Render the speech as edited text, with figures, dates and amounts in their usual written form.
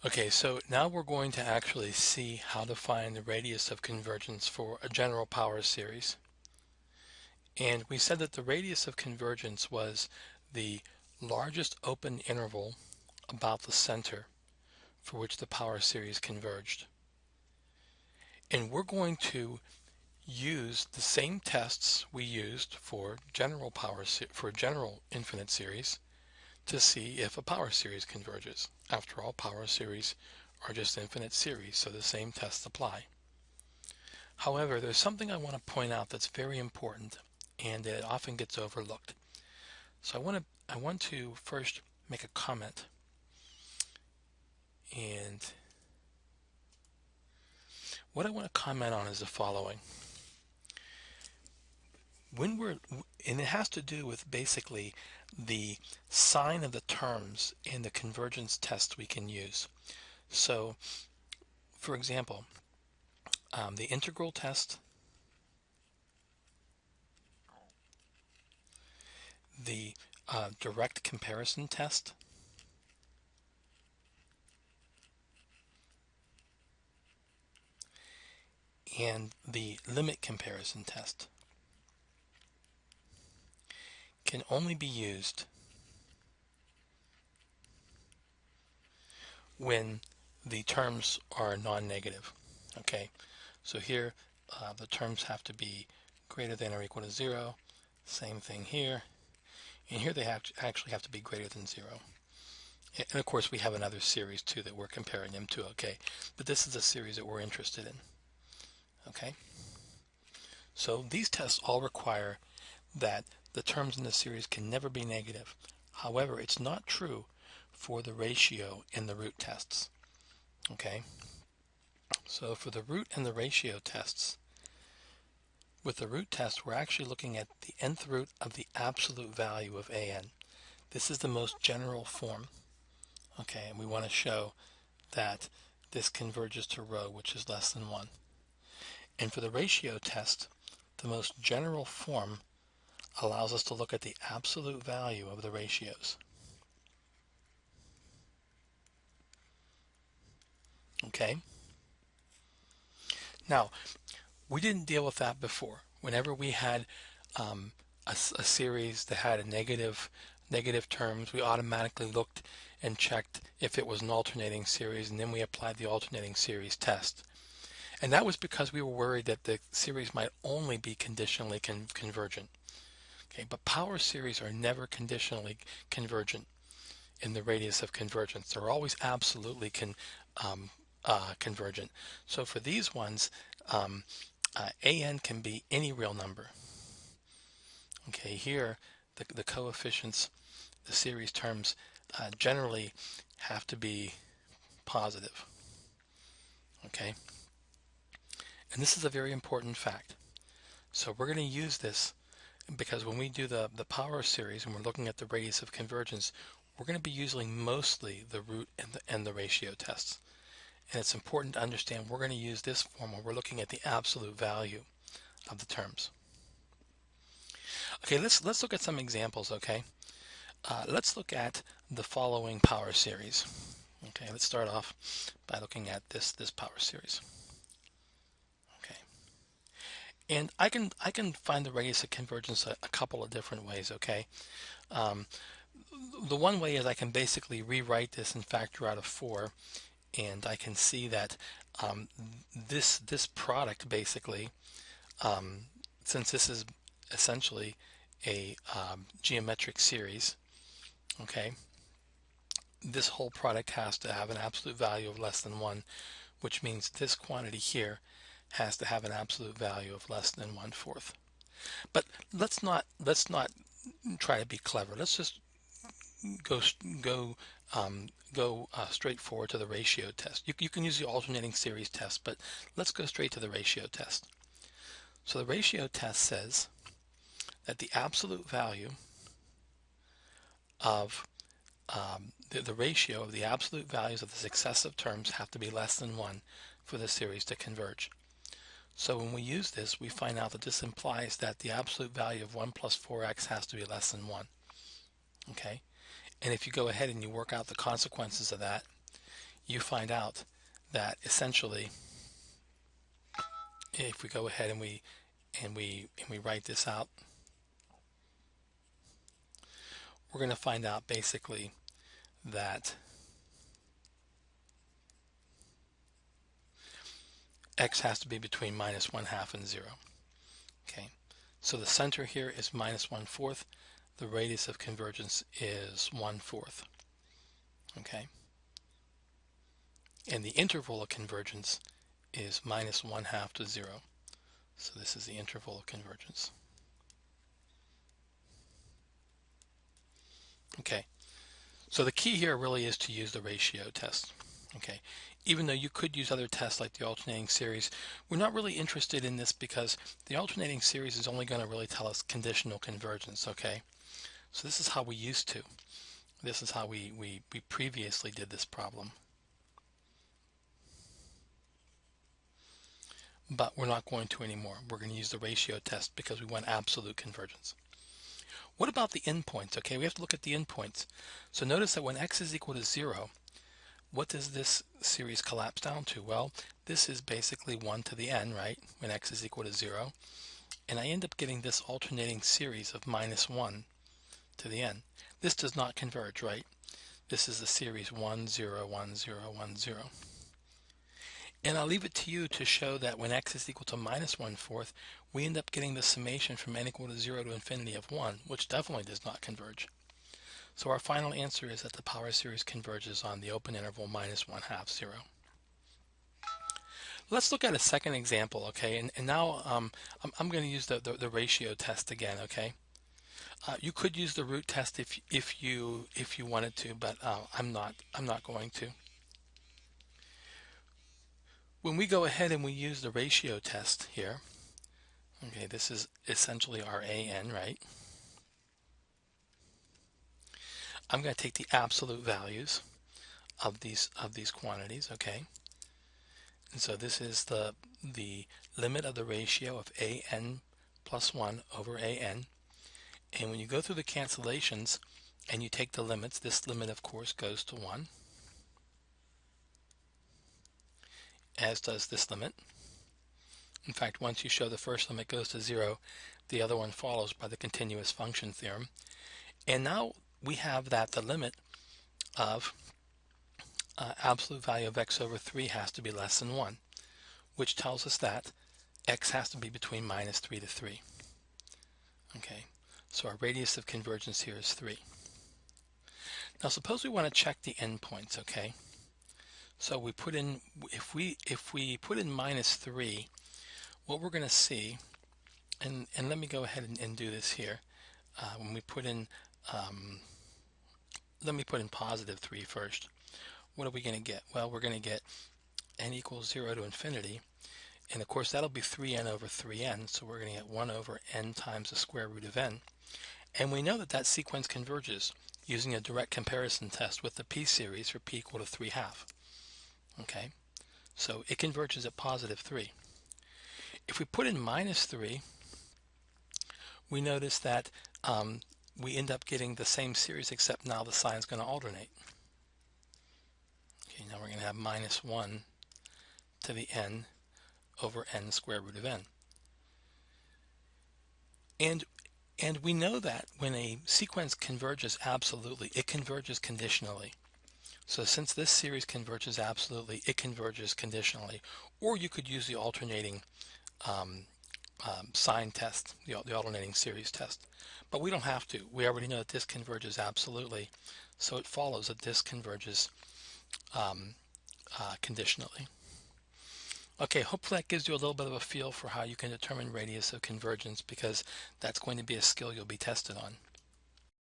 Okay, so now we're going to actually see how to find the radius of convergence for a general power series. And we said that the radius of convergence was the largest open interval about the center for which the power series converged. And we're going to use the same tests we used for general infinite series to see if a power series converges. After all, power series are just infinite series, so the same tests apply. However, there's something I want to point out that's very important and it often gets overlooked. So I want to first make a comment. And what I want to comment on is the following. And it has to do with basically the sign of the terms in the convergence test we can use. So, for example, the integral test, the direct comparison test, and the limit comparison test can only be used when the terms are non-negative. Okay, so here the terms have to be greater than or equal to 0. Same thing here. And here they actually have to be greater than 0. And of course we have another series too that we're comparing them to, okay? But this is a series that we're interested in, okay? So these tests all require that the terms in the series can never be negative. However, it's not true for the ratio and the root tests, okay? So for the root and the ratio tests, with the root test, we're actually looking at the nth root of the absolute value of an. This is the most general form, okay? And we want to show that this converges to rho, which is less than 1. And for the ratio test, the most general form allows us to look at the absolute value of the ratios. Okay? Now, we didn't deal with that before. Whenever we had a series that had a negative terms, we automatically looked and checked if it was an alternating series, and then we applied the alternating series test. And that was because we were worried that the series might only be conditionally convergent. Okay, but power series are never conditionally convergent in the radius of convergence. They're always absolutely convergent. So for these ones, an can be any real number. Okay, here the coefficients, the series terms generally have to be positive. Okay, and this is a very important fact. So we're going to use this because when we do the power series and we're looking at the radius of convergence, we're going to be using mostly the root and the ratio tests. And it's important to understand we're going to use this form when we're looking at the absolute value of the terms. Okay, let's look at some examples, okay? Let's look at the following power series. Okay, let's start off by looking at this power series. Okay. And I can find the radius of convergence a couple of different ways, okay? The one way is I can basically rewrite this and factor out of 4, and I can see that this product basically, since this is essentially a geometric series, okay, this whole product has to have an absolute value of less than 1, which means this quantity here has to have an absolute value of less than 1/4. But let's not try to be clever. Let's just go straight forward to the ratio test. You can use the alternating series test, but let's go straight to the ratio test. So the ratio test says that the absolute value of the ratio of the absolute values of the successive terms have to be less than 1 for the series to converge. So when we use this, we find out that this implies that the absolute value of 1 plus 4x has to be less than 1. Okay? And if you go ahead and you work out the consequences of that, you find out that essentially, if we go ahead and we write this out, we're going to find out basically that x has to be between minus 1/2 and 0. Okay, so the center here is minus 1/4. The radius of convergence is 1/4. Okay, and the interval of convergence is minus 1/2 to 0. So this is the interval of convergence. Okay, so the key here really is to use the ratio test. Okay, even though you could use other tests like the alternating series, we're not really interested in this because the alternating series is only going to really tell us conditional convergence. Okay, so this is how we used to. This is how we previously did this problem. But we're not going to anymore. We're going to use the ratio test because we want absolute convergence. What about the endpoints? Okay, we have to look at the endpoints. So notice that when x is equal to 0, what does this series collapse down to? Well, this is basically 1 to the n, right? When x is equal to 0. And I end up getting this alternating series of minus 1 to the n. This does not converge, right? This is the series 1, 0, 1, 0, 1, 0. And I'll leave it to you to show that when x is equal to minus 1/4, we end up getting the summation from n equal to 0 to infinity of 1, which definitely does not converge. So our final answer is that the power series converges on the open interval minus 1/2, 0. Let's look at a second example, okay? And now I'm going to use the ratio test again, okay? You could use the root test if you wanted to, but I'm not going to. When we go ahead and we use the ratio test here, okay, this is essentially our AN, right? I'm going to take the absolute values of these quantities, okay? And so this is the limit of the ratio of AN plus 1 over AN. And when you go through the cancellations and you take the limits, this limit of course goes to 1, as does this limit. In fact, once you show the first limit goes to 0, the other one follows by the continuous function theorem. And now we have that the limit of absolute value of x over 3 has to be less than 1, which tells us that x has to be between minus 3 to 3. Okay, so our radius of convergence here is 3. Now suppose we want to check the endpoints, okay? So we put in, if we put in minus 3, what we're going to see, and let me go ahead and do this here. When we put in, let me put in positive 3 first. What are we going to get? Well, we're going to get n equals 0 to infinity. And of course, that'll be 3n over 3n. So we're going to get 1 over n times the square root of n. And we know that that sequence converges using a direct comparison test with the p-series for p equal to 3/2. Okay, so it converges at positive 3. If we put in minus 3, we notice that we end up getting the same series, except now the sign is going to alternate. Okay, now we're going to have minus 1 to the n over n square root of n. And we know that when a sequence converges absolutely, it converges conditionally. So since this series converges absolutely, it converges conditionally. Or you could use the alternating sign test, the alternating series test. But we don't have to. We already know that this converges absolutely. So it follows that this converges conditionally. Okay, hopefully that gives you a little bit of a feel for how you can determine radius of convergence, because that's going to be a skill you'll be tested on.